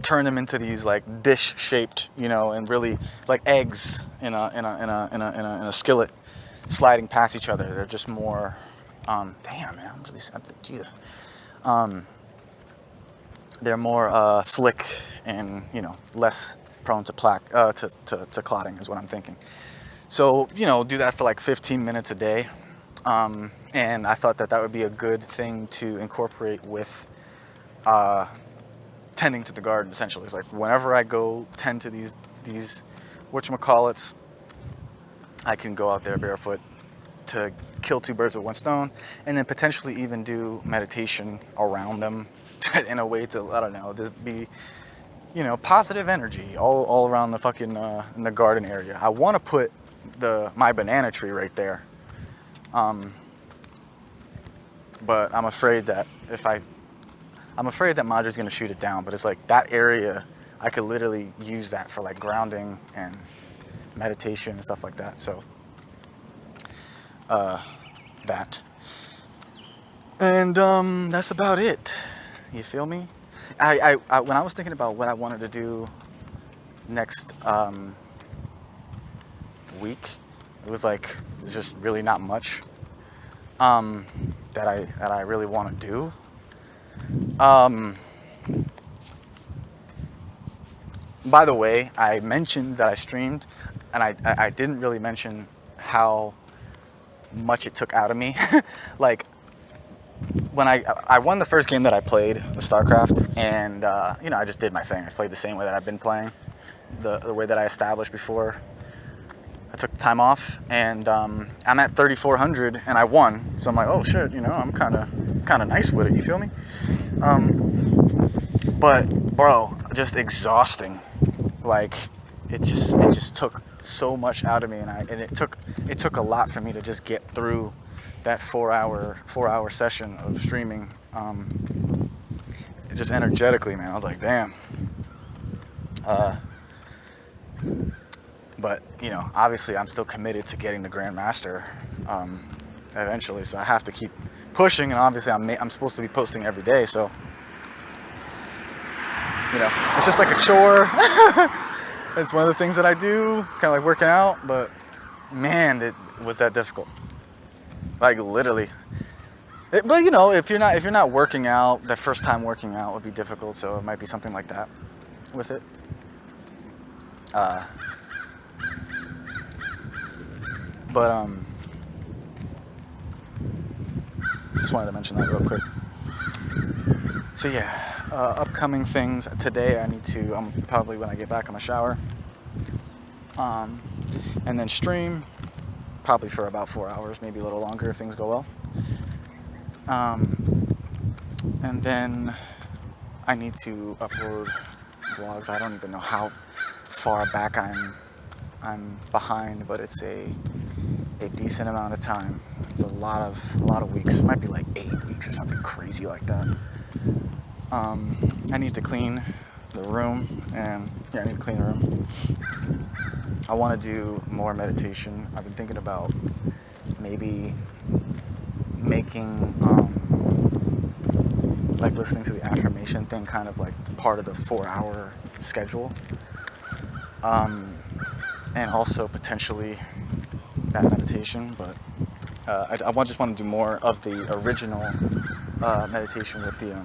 turn them into these like dish shaped, you know, and really like eggs in a skillet sliding past each other. They're just more, damn man, I'm really sad. Jesus. They're more slick and, you know, less prone to plaque, to clotting is what I'm thinking. So, you know, do that for like 15 minutes a day. And I thought that would be a good thing to incorporate with tending to the garden, essentially. It's like whenever I go tend to these whatchamacallits, I can go out there barefoot to kill two birds with one stone, and then potentially even do meditation around them in a way to, I don't know, just be, you know, positive energy all around the fucking in the garden area. I want to put my banana tree right there, but I'm afraid that Madre's gonna shoot it down. But it's like that area, I could literally use that for like grounding and meditation and stuff like that. So that, and that's about it. You feel me? I when I was thinking about what I wanted to do next week, it was like there's just really not much that I really want to do. By the way, I mentioned that I streamed, and I didn't really mention how much it took out of me. Like, when I won the first game that I played, the StarCraft, and you know, I just did my thing. I played the same way that I've been playing, the way that I established before I took the time off, and I'm at 3,400 and I won. So I'm like, oh shit, you know, I'm kind of nice with it. You feel me? But bro, just exhausting. Like it just took so much out of me, and it took a lot for me to just get through that 4-hour session of streaming. Just energetically, man. I was like, damn. But you know, obviously, I'm still committed to getting the Grandmaster eventually. So I have to keep pushing, and obviously, I'm supposed to be posting every day. So you know, it's just like a chore. It's one of the things that I do. It's kind of like working out, but man, was that difficult. Like literally. But you know, if you're not working out, the first time working out would be difficult. So it might be something like that with it. But just wanted to mention that real quick. So yeah, upcoming things today. I'm probably, when I get back, I'm gonna shower, and then stream, probably for about 4 hours, maybe a little longer if things go well. And then I need to upload vlogs. I don't even know how far back I'm behind, but it's a decent amount of time. It's a lot of weeks. It might be like 8 weeks or something crazy like that. I need to clean the room, and yeah, I need to clean the room. I want to do more meditation. I've been thinking about maybe making like listening to the affirmation thing kind of like part of the 4-hour schedule. and also potentially that meditation. But just want to do more of the original meditation with the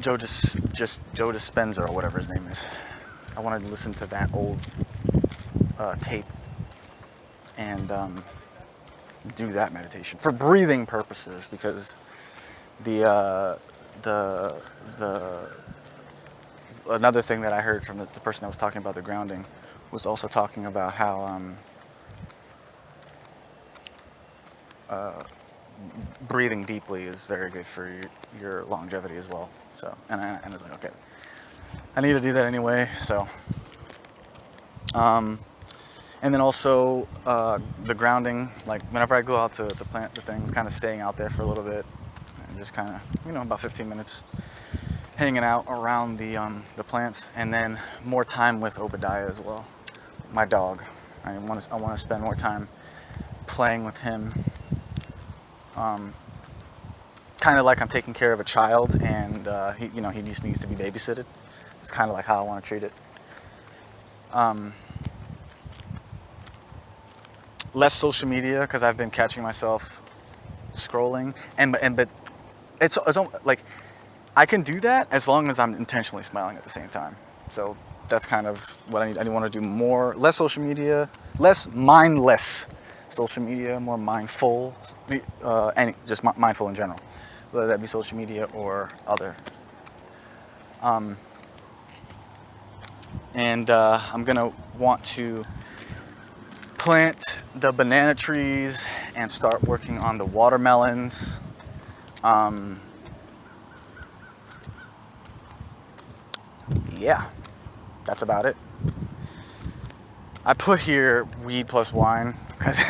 Joe Dispenza or whatever his name is. I wanted to listen to that old tape and do that meditation for breathing purposes, because the another thing that I heard from the person that was talking about the grounding was also talking about how breathing deeply is very good for your longevity as well. So, and I was like, okay, I need to do that anyway. So, and then also the grounding, like whenever I go out to plant the things, kind of staying out there for a little bit, and just kind of, about 15 minutes hanging out around the plants, and then more time with Obadiah as well, my dog. I want to spend more time playing with him. Kind of like I'm taking care of a child, and he just needs to be babysitted. It's kind of like how I want to treat it. Less social media, because I've been catching myself scrolling, but it's like I can do that as long as I'm intentionally smiling at the same time. So that's kind of what I need. I want to do more, less social media, less mindless social media, more mindful, and just mindful in general, whether that be social media or other. And I'm gonna want to plant the banana trees and start working on the watermelons. Yeah, that's about it. I put here weed plus wine because,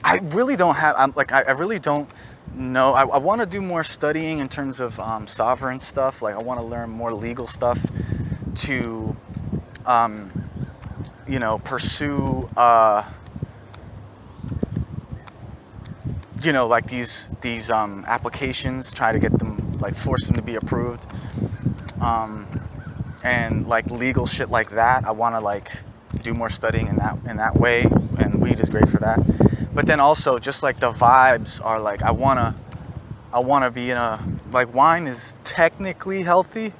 I really don't have, I really don't know. I want to do more studying in terms of sovereign stuff. Like, I want to learn more legal stuff to, pursue, like these applications, try to get them, like, force them to be approved. And like legal shit like that. I want to like do more studying in that way, and weed is great for that. But then also just like the vibes are like I wanna be in a, like, wine is technically healthy,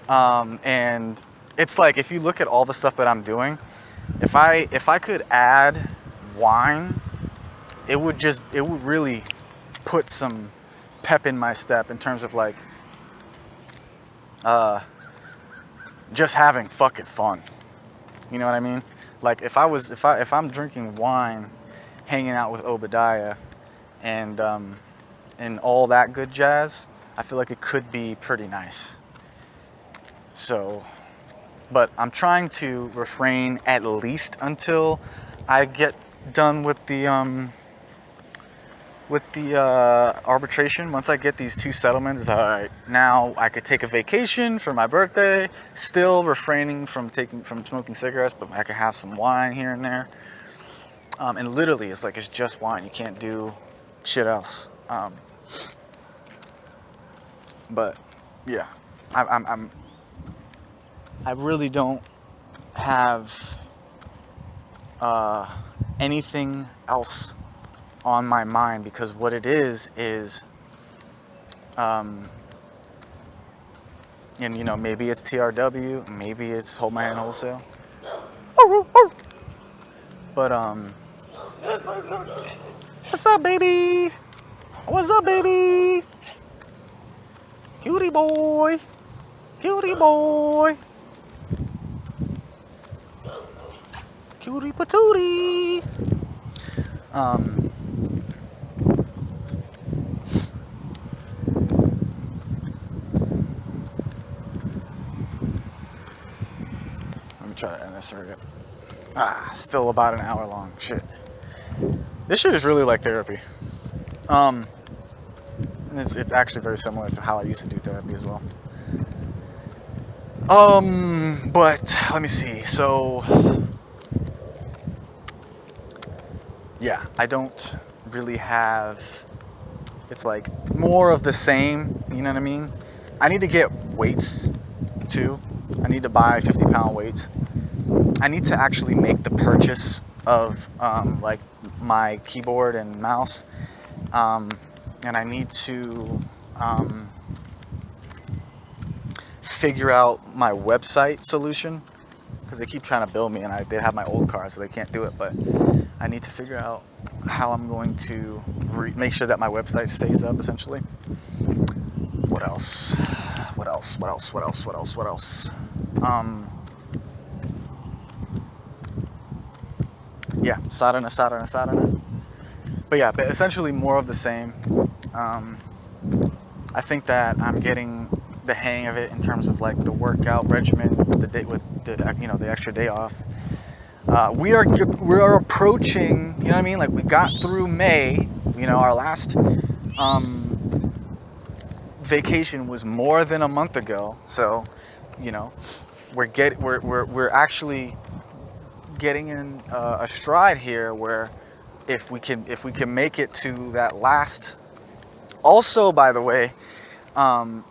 and it's like if you look at all the stuff that I'm doing, if I could add wine, it would really put some pep in my step in terms of like just having fucking fun. You know what I mean? Like if I'm drinking wine, hanging out with Obadiah, and all that good jazz, I feel like it could be pretty nice. So, but I'm trying to refrain at least until I get done with the arbitration. Once I get these 2 settlements, it's all right. Now I could take a vacation for my birthday, still refraining from smoking cigarettes, but I could have some wine here and there. And literally, it's just wine. You can't do shit else. But yeah, I really don't have anything else on my mind, because what it is and maybe it's TRW, maybe it's Hold My Hand Wholesale, but what's up, baby? What's up, baby? Cutie boy, cutie boy, cutie patootie. Try to end this hurry up. Still about an hour long. Shit. This shit is really like therapy. It's actually very similar to how I used to do therapy as well. But let me see. So yeah, I don't really have, it's like more of the same, you know what I mean? I need to get weights too. I need to buy 50-pound weights. I need to actually make the purchase of like my keyboard and mouse, and I need to figure out my website solution, because they keep trying to bill me, and they have my old card, so they can't do it. But I need to figure out how I'm going to make sure that my website stays up, essentially. What else? What else? What else? What else? What else? What else? Yeah, sadhana. But yeah, but essentially more of the same. I think that I'm getting the hang of it in terms of like the workout regimen with the extra day off. We are approaching, you know what I mean? Like, we got through May. Our last vacation was more than a month ago. So, we're actually getting in a stride here, where if we can make it to that last. Also, by the way, I'll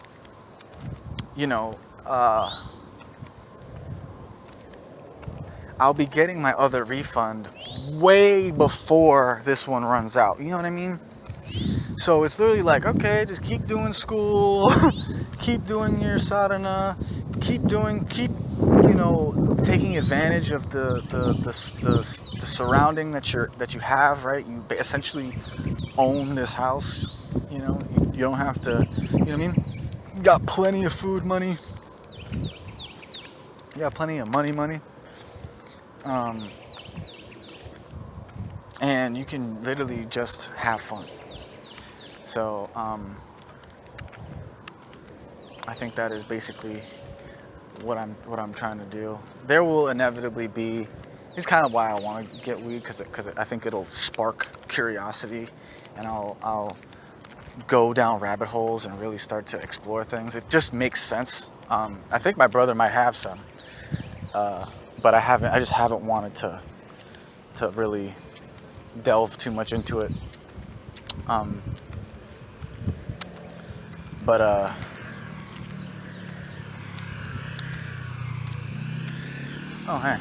be getting my other refund way before this one runs out. You know what I mean? So it's literally like, okay, just keep doing school, keep doing your sadhana, keep taking advantage of the surrounding that you have, right? You essentially own this house. You don't have to, you know what I mean? You got plenty of food money. You got plenty of money. And you can literally just have fun. So, I think that is basically what I'm trying to do. There will inevitably be. It's kind of why I want to get weed, because I think it'll spark curiosity, and I'll go down rabbit holes and really start to explore things. It just makes sense. I think my brother might have some, but I just haven't wanted to really delve too much into it. But oh, hey.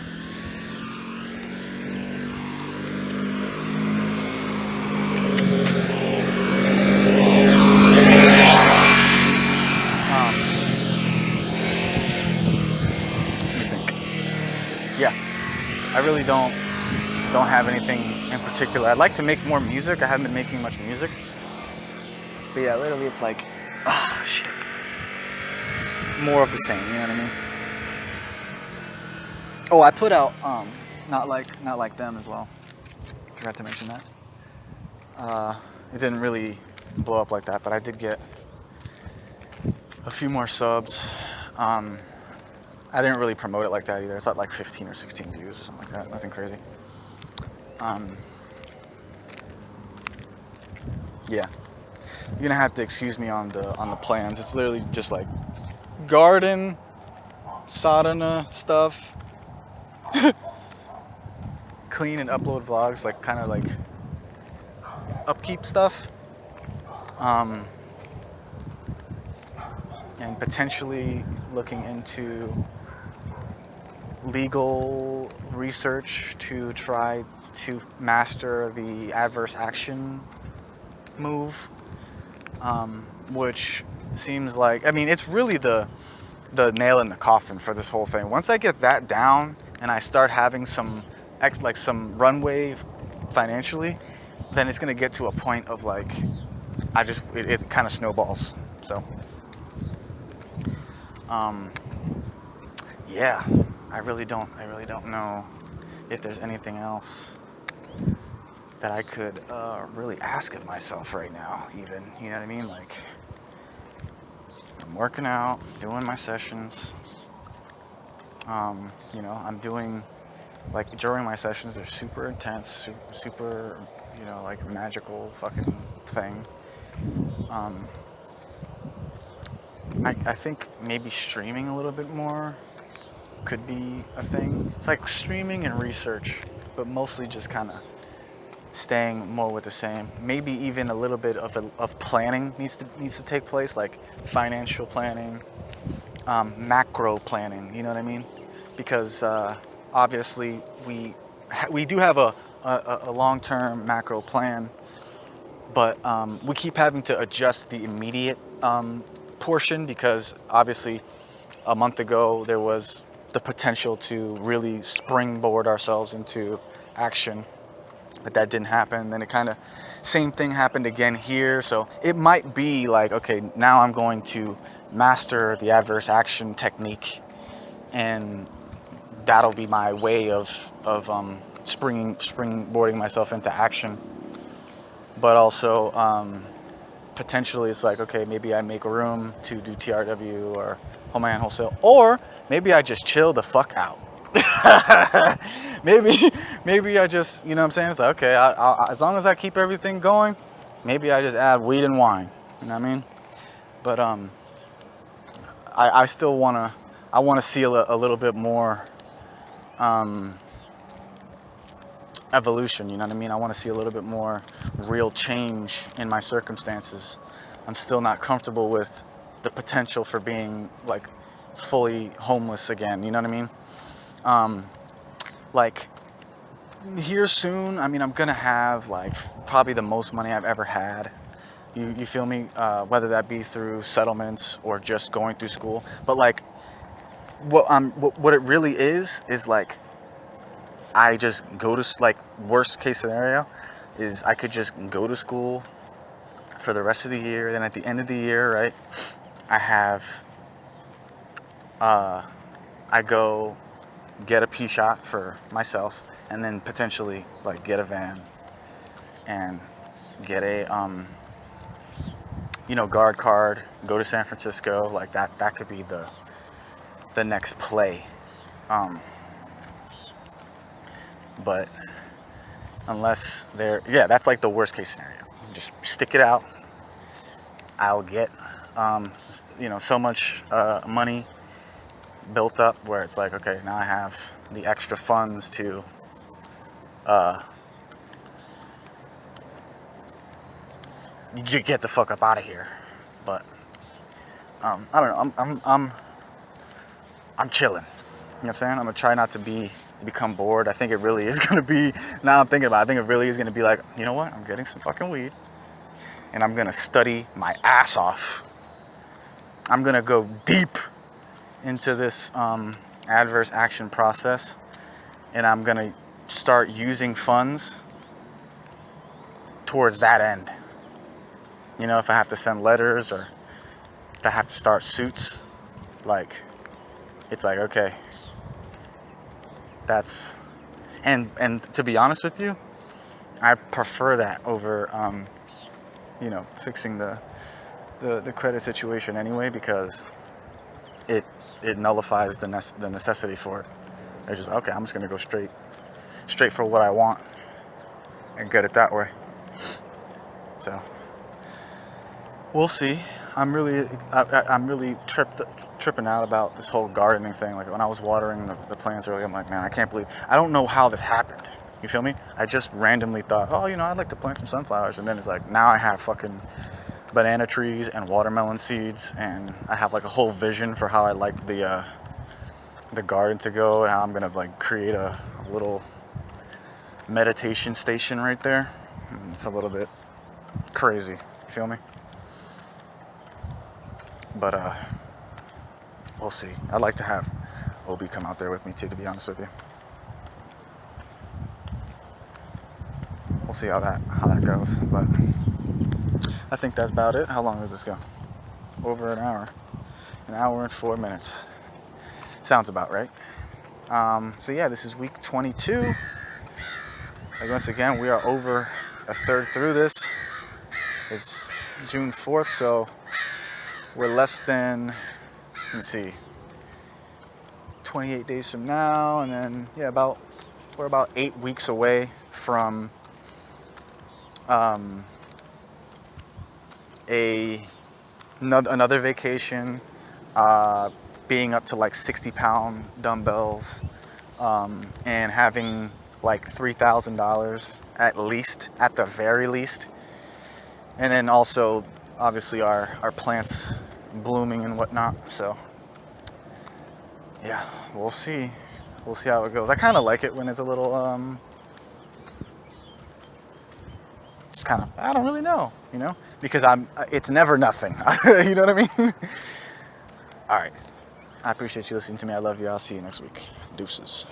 Let me think. Yeah, I really don't have anything in particular. I'd like to make more music. I haven't been making much music. But yeah, literally it's like, shit. More of the same, you know what I mean? Oh, I put out not like them as well. Forgot to mention that. It didn't really blow up like that, but I did get a few more subs. I didn't really promote it like that either. It's at like 15 or 16 views or something like that. Nothing crazy. Yeah. You're gonna have to excuse me on the plans. It's literally just like garden, sadhana stuff, clean and upload vlogs, like kind of like upkeep stuff, and potentially looking into legal research to try to master the adverse action move, which seems like, I mean, it's really the nail in the coffin for this whole thing. Once I get that down and I start having some runway financially, then it's gonna get to a point of like, it kind of snowballs. So, yeah, I really don't know if there's anything else that I could really ask of myself right now, even. You know what I mean? Like, I'm working out, doing my sessions. I'm doing, like, during my sessions, they're super intense, super, like, magical fucking thing. I think maybe streaming a little bit more could be a thing. It's like streaming and research, but mostly just kind of staying more with the same. Maybe even a little bit of planning needs to take place, like financial planning, macro planning. You know what I mean? Because obviously we do have a long-term macro plan, but we keep having to adjust the immediate portion because obviously a month ago there was the potential to really springboard ourselves into action, but that didn't happen. Then it kind of same thing happened again here. So it might be like, okay, now I'm going to master the adverse action technique, and that'll be my way of springboarding myself into action. But also potentially it's like, okay, maybe I make room to do TRW or home hand wholesale, or maybe I just chill the fuck out. maybe I just, you know what I'm saying? It's like, okay, as long as I keep everything going, maybe I just add weed and wine. You know what I mean? But I still I wanna see a little bit more evolution. You know what I mean? I want to see a little bit more real change in my circumstances. I'm still not comfortable with the potential for being like fully homeless again. You know what I mean? Like here soon, I mean, I'm gonna have like probably the most money I've ever had. You feel me? Whether that be through settlements or just going through school. But like what it really is like I just go to, like, worst case scenario is I could just go to school for the rest of the year. Then at the end of the year, right, I have, I go get a P shot for myself, and then potentially like get a van and get a, guard card, go to San Francisco. Like that could be the next play. But unless that's like the worst case scenario. Just stick it out. I'll get, so much money built up where it's like, okay, now I have the extra funds to you get the fuck up out of here. But I don't know. I'm chilling. You know what I'm saying? I'm gonna try not to become bored. I think it really is gonna be. Now I'm thinking about it, I think it really is gonna be like, you know what? I'm getting some fucking weed, and I'm gonna study my ass off. I'm gonna go deep into this adverse action process, and I'm gonna start using funds towards that end. You know, if I have to send letters or if I have to start suits, like, it's like, okay, that's, and to be honest with you, I prefer that over, fixing the credit situation anyway, because it nullifies the necessity for it. It's just, okay, I'm just gonna go straight for what I want and get it that way. So we'll see. I'm really tripping out about this whole gardening thing. Like when I was watering the plants earlier, I'm like, man, I can't believe, I don't know how this happened. You feel me? I just randomly thought, oh, I'd like to plant some sunflowers. And then it's like, now I have fucking banana trees and watermelon seeds. And I have like a whole vision for how I like the garden to go, and how I'm going to like create a little meditation station right there. It's a little bit crazy. You feel me? But we'll see. I'd like to have Obi come out there with me too, to be honest with you. We'll see how that goes. But I think that's about it. How long did this go? Over an hour. An hour and 4 minutes. Sounds about right. So yeah, this is week 22. Like once again, we are over a third through this. It's June 4th, so we're less than, let me see, 28 days from now, and then we're about 8 weeks away from another vacation, being up to like 60-pound dumbbells, and having like $3,000 at least, at the very least, and then also obviously our plants blooming and whatnot. So yeah, we'll see. We'll see how it goes. I kind of like it when it's a little, just kind of, I don't really know, you know, because it's never nothing. You know what I mean? All right. I appreciate you listening to me. I love you. I'll see you next week. Deuces.